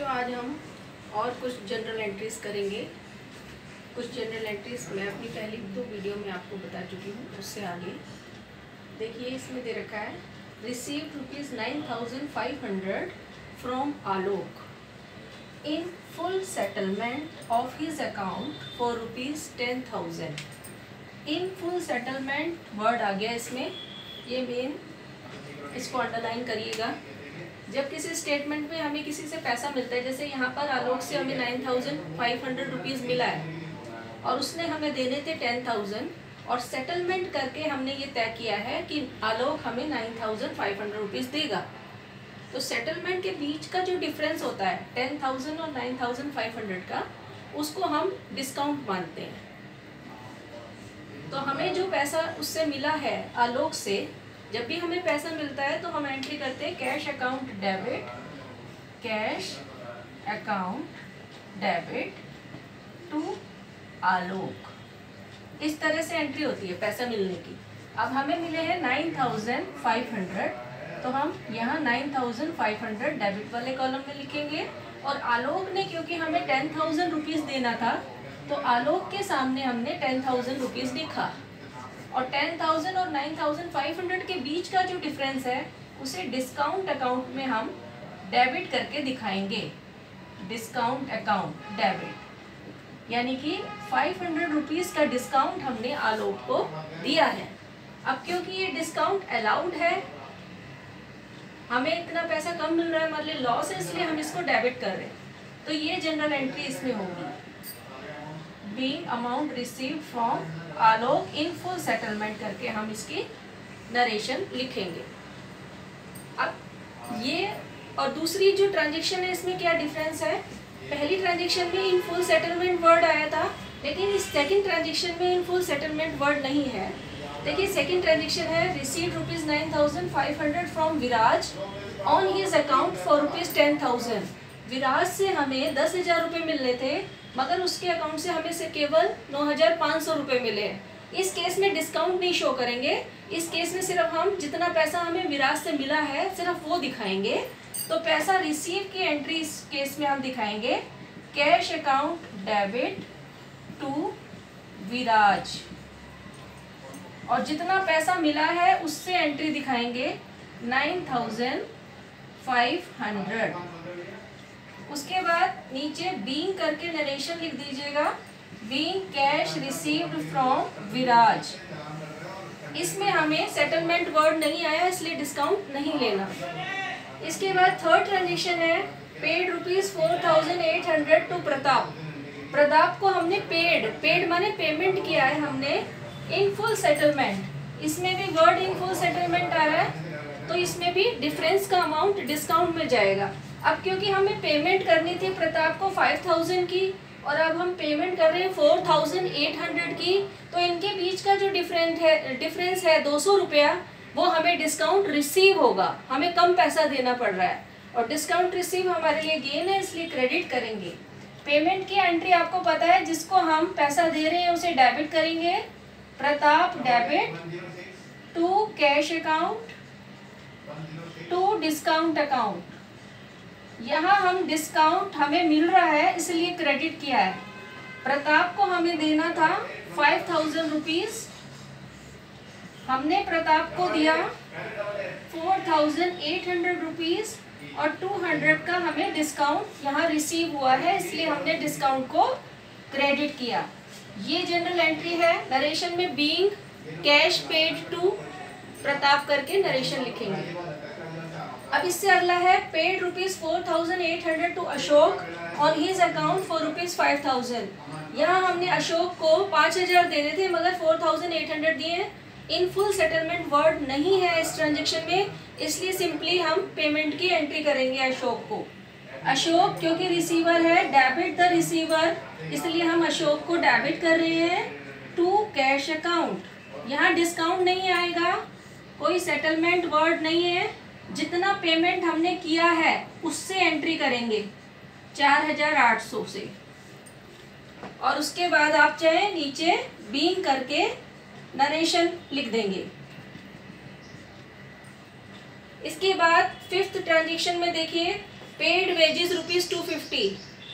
तो आज हम और कुछ जनरल एंट्रीज करेंगे। कुछ जनरल एंट्रीज मैं अपनी पहली 2 वीडियो में आपको बता चुकी हूँ। उससे आगे देखिए, इसमें दे रखा है received ₹9,500 from Alok in full settlement of his account for ₹10,000। In full settlement word आ गया इसमें, ये मेन, इसको अंडरलाइन करिएगा। जब किसी स्टेटमेंट में हमें किसी से पैसा मिलता है, जैसे यहाँ पर आलोक से हमें 9,500 रुपीज़ मिला है और उसने हमें देने थे 10,000 और सेटलमेंट करके हमने ये तय किया है कि आलोक हमें 9,500 रुपीज़ देगा। तो सेटलमेंट के बीच का जो डिफरेंस होता है 10,000 और 9,500 का, उसको हम डिस्काउंट मानते हैं। तो हमें जो पैसा उससे मिला है आलोक से, जब भी हमें पैसा मिलता है तो हम एंट्री करते हैं cash account debit, cash account debit to Alok. इस तरह से एंट्री होती है पैसा मिलने की। अब हमें मिले हैं 9,500, तो हम यहाँ 9,500 डेबिट वाले कॉलम में लिखेंगे और आलोक ने क्योंकि हमें 10,000 रुपीज़ देना था, तो आलोक के सामने हमने 10,000 रुपीज़ लिखा और 10,000 और 9,500 के बीच का जो डिफरेंस है उसे डिस्काउंट अकाउंट में हम डेबिट करके दिखाएंगे। डिस्काउंट अकाउंट डेबिट, यानी कि 500 रुपीज़ का डिस्काउंट हमने आलोक को दिया है। अब क्योंकि ये डिस्काउंट अलाउड है, हमें इतना पैसा कम मिल रहा है, हमारे लिए लॉस है, इसलिए हम इसको डेबिट कर रहे हैं। तो ये जनरल एंट्री इसमें होगी, being amount received from Alok in full settlement करके हम इसकी नरेशन लिखेंगे। अब ये और दूसरी जो ट्रांजेक्शन है, इसमें क्या डिफरेंस है? पहली ट्रांजेक्शन में इन फुल सेटलमेंट वर्ड आया था, लेकिन इस सेकंड ट्रांजेक्शन में इन फुल सेटलमेंट वर्ड नहीं है। देखिए, सेकंड ट्रांजेक्शन है received ₹9,500 from Viraj on his account for ₹10,000। विराज से हमें 10,000 रुपये मिलने थे, मगर उसके अकाउंट से हमें से केवल 9,500 रुपये मिले। इस केस में डिस्काउंट नहीं शो करेंगे, इस केस में सिर्फ हम जितना पैसा हमें विराज से मिला है सिर्फ वो दिखाएंगे। तो पैसा रिसीव की एंट्री इस केस में हम दिखाएंगे कैश अकाउंट डेबिट टू विराज, और जितना पैसा मिला है उससे एंट्री दिखाएंगे 9,500। उसके बाद नीचे बीइंग करके नरेशन लिख दीजिएगा, बीइंग कैश रिसीव्ड फ्रॉम विराज। इसमें हमें सेटलमेंट वर्ड नहीं आया, इसलिए डिस्काउंट नहीं लेना। इसके बाद थर्ड ट्रांजेक्शन है पेड ₹4,800 टू प्रताप। प्रताप को हमने पेड माने पेमेंट किया है हमने इन फुल सेटलमेंट। इसमें भी वर्ड इन फुल सेटलमेंट आ रहा है, तो इसमें भी डिफरेंस का अमाउंट डिस्काउंट में जाएगा। अब क्योंकि हमें पेमेंट करनी थी प्रताप को 5,000 की और अब हम पेमेंट कर रहे हैं 4,800 की, तो इनके बीच का जो डिफरेंस है 200 रुपया, वो हमें डिस्काउंट रिसीव होगा। हमें कम पैसा देना पड़ रहा है और डिस्काउंट रिसीव हमारे लिए गेन है, इसलिए क्रेडिट करेंगे। पेमेंट की एंट्री आपको पता है, जिसको हम पैसा दे रहे हैं उसे डेबिट करेंगे। Pratap debit to cash account to discount account. यहाँ हम डिस्काउंट हमें मिल रहा है इसलिए क्रेडिट किया है। प्रताप को हमें देना था 5,000 रुपीज़, हमने प्रताप को दिया 4,800 रुपीज़ और 200 का हमें डिस्काउंट यहाँ रिसीव हुआ है, इसलिए हमने डिस्काउंट को क्रेडिट किया। ये जनरल एंट्री है। नरेशन में being cash paid to Pratap करके नरेशन लिखेंगे। अब इससे अगला है paid ₹4,800 to Ashok on his account for ₹5,000। यहाँ हमने अशोक को 5,000 देने थे, मगर 4,800 दिए। इन फुल सेटलमेंट वर्ड नहीं है इस ट्रांजेक्शन में, इसलिए सिंपली हम पेमेंट की एंट्री करेंगे अशोक को। अशोक क्योंकि रिसीवर है, डेबिट द रिसीवर, इसलिए हम अशोक को डेबिट कर रहे हैं टू कैश अकाउंट। यहाँ डिस्काउंट नहीं आएगा, कोई सेटलमेंट वर्ड नहीं है। जितना पेमेंट हमने किया है उससे एंट्री करेंगे 4,800 से, और उसके बाद आप चाहे नीचे बीइंग करके नरेशन लिख देंगे। इसके बाद फिफ्थ ट्रांजेक्शन में देखिए पेड वेजेस ₹250,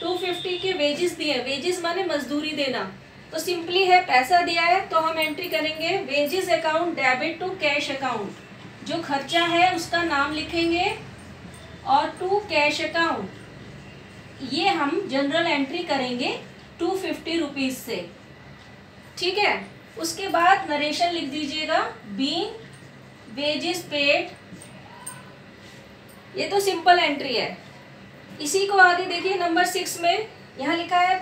250 के वेजेस दिए, वेजेस माने मजदूरी देना, तो सिंपली है पैसा दिया है तो हम एंट्री करेंगे wages account debit to cash account, जो खर्चा है उसका नाम लिखेंगे और टू कैश अकाउंट, ये हम जनरल एंट्री करेंगे 250 रुपीज से। ठीक है, उसके बाद नरेशन लिख दीजिएगा बीइंग वेजेस पेड, ये तो सिंपल एंट्री है। इसी को आगे देखिए नंबर 6 में यहाँ लिखा है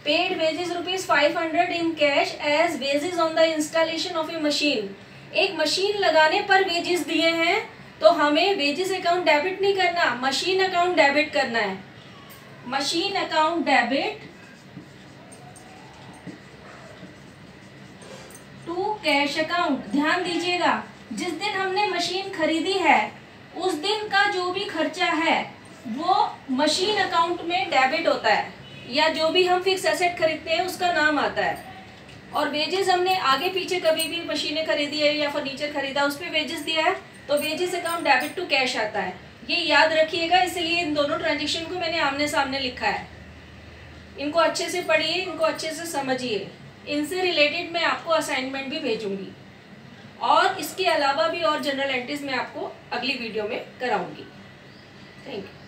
paid wages ₹500 in cash as wages on the installation of a machine. एक मशीन लगाने पर वेजेस दिए हैं तो हमें वेजेस अकाउंट डेबिट नहीं करना, मशीन अकाउंट डेबिट करना है। Machine account debit to cash account. ध्यान दीजिएगा, जिस दिन हमने मशीन खरीदी है उस दिन का जो भी खर्चा है वो मशीन अकाउंट में डेबिट होता है, या जो भी हम फिक्स एसेट खरीदते हैं उसका नाम आता है। और वेजेस हमने आगे पीछे कभी भी मशीनें खरीदी है या फर्नीचर खरीदा उस पर वेजेस दिया है तो wages account debit to cash आता है। ये याद रखिएगा, इसलिए इन दोनों ट्रांजेक्शन को मैंने आमने सामने लिखा है। इनको अच्छे से पढ़िए, इनको अच्छे से समझिए, इनसे रिलेटेड मैं आपको असाइनमेंट भी भेजूंगी और इसके अलावा भी और जनरल एंट्रीज मैं आपको अगली वीडियो में कराऊंगी। Thank you.